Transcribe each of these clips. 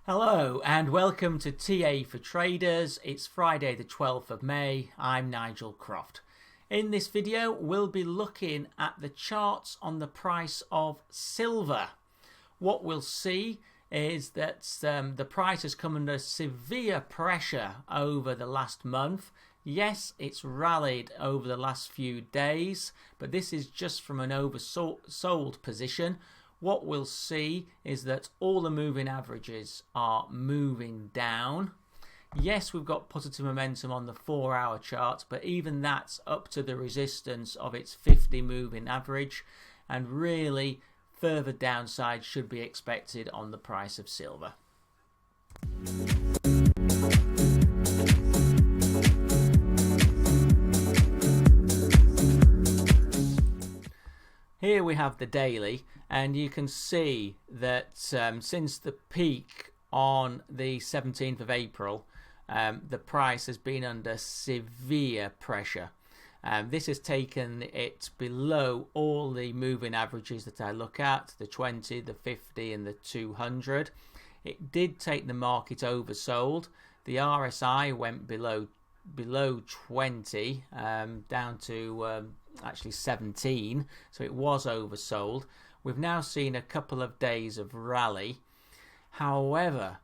Hello and welcome to TA for Traders. It's Friday the 12th of May. I'm Nigel Croft. In this video we'll be looking at the charts on the price of silver. What we'll see is that the price has come under severe pressure over the last month. Yes, it's rallied over the last few days, but this is just from an oversold position. What we'll see is that all the moving averages are moving down. Yes, we've got positive momentum on the 4-hour chart, but even that's up to the resistance of its 50 moving average, and really further downside should be expected on the price of silver. Here we have the daily, and you can see that since the peak on the 17th of April, the price has been under severe pressure. This has taken it below all the moving averages that I look at, the 20, the 50 and the 200. It did take the market oversold. The RSI went below 20, down to actually 17, so it was oversold. We've now seen a couple of days of rally. However,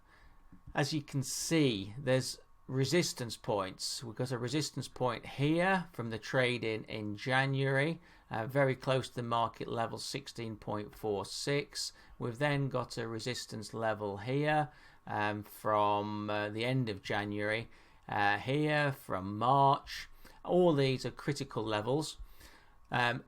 as you can see, there's resistance points. We've got a resistance point here from the trade in January, very close to the market level 16.46. We've then got a resistance level here from the end of January, here from March. All these are critical levels.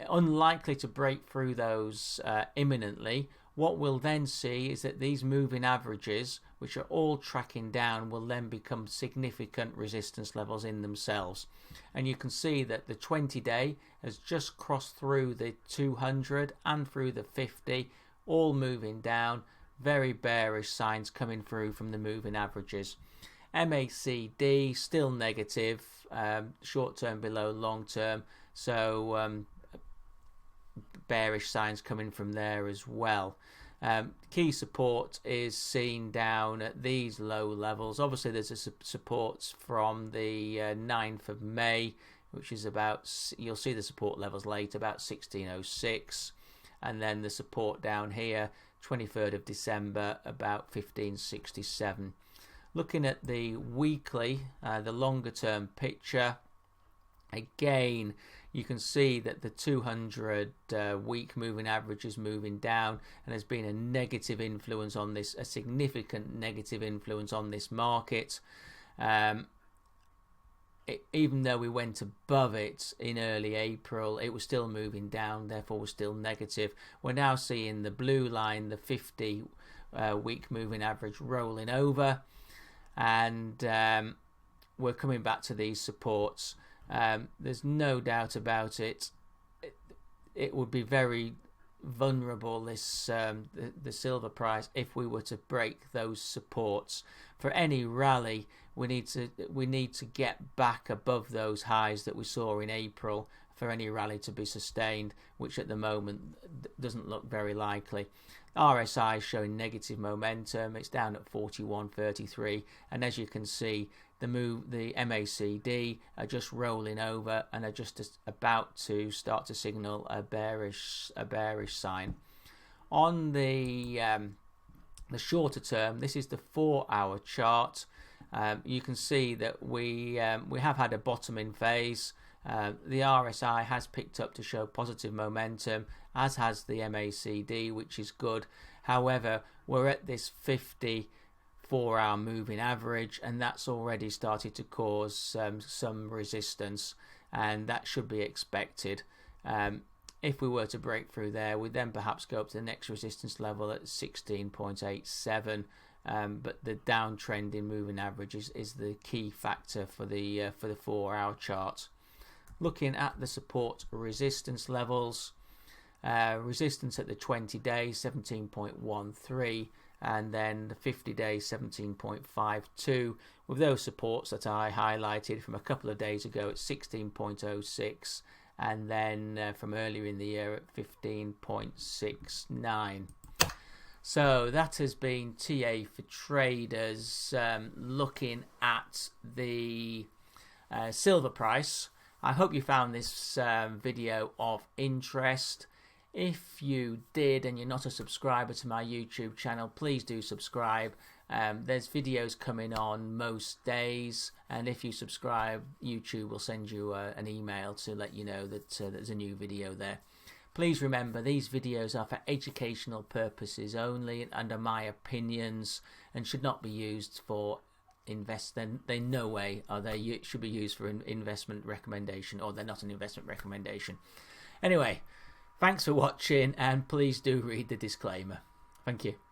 Unlikely to break through those imminently. What we'll then see is that these moving averages, which are all tracking down, will then become significant resistance levels in themselves. And you can see that the 20-day has just crossed through the 200 and through the 50, all moving down. Very bearish signs coming through from the moving averages. MACD still negative, short term below long term, so bearish signs coming from there as well. Key support is seen down at these low levels. Obviously there's a supports from the 9th of May, which is about, you'll see the support levels later, about 1606, and then the support down here 23rd of December about 1567. Looking at the weekly, the longer term picture, again you can see that the 200 week moving average is moving down, and there's been a negative influence on this, a significant negative influence on this market. Even though we went above it in early April, it was still moving down, therefore was still negative. We're now seeing the blue line, the 50 week moving average, rolling over, and we're coming back to these supports. There's no doubt about it. It would be very vulnerable, this the silver price, if we were to break those supports. For any rally, we need to get back above those highs that we saw in April for any rally to be sustained, which at the moment doesn't look very likely. RSI is showing negative momentum. It's down at 41.33, and as you can see, the MACD are just rolling over and are just about to start to signal a bearish sign. On the shorter term, this is the 4-hour chart. You can see that we have had a bottoming phase. The RSI has picked up to show positive momentum, as has the MACD, which is good. However, we're at this 50 4-hour moving average, and that's already started to cause some resistance, and that should be expected. If we were to break through there, we'd then perhaps go up to the next resistance level at 16.87, but the downtrend in moving average is the key factor for the 4-hour chart. Looking at the support resistance levels, resistance at the 20-day 17.13, and then the 50-day 17.52, with those supports that I highlighted from a couple of days ago at 16.06, and then from earlier in the year at 15.69. So that has been TA for Traders, looking at the silver price. I hope you found this video of interest. If you did and you're not a subscriber to my YouTube channel, please do subscribe. There's videos coming on most days, and if you subscribe, YouTube will send you an email to let you know that there's a new video there. Please remember, these videos are for educational purposes only and are my opinions and should not be used for they no way are they should be used for an investment recommendation, or they're not an investment recommendation. Anyway, thanks for watching, and please do read the disclaimer. Thank you.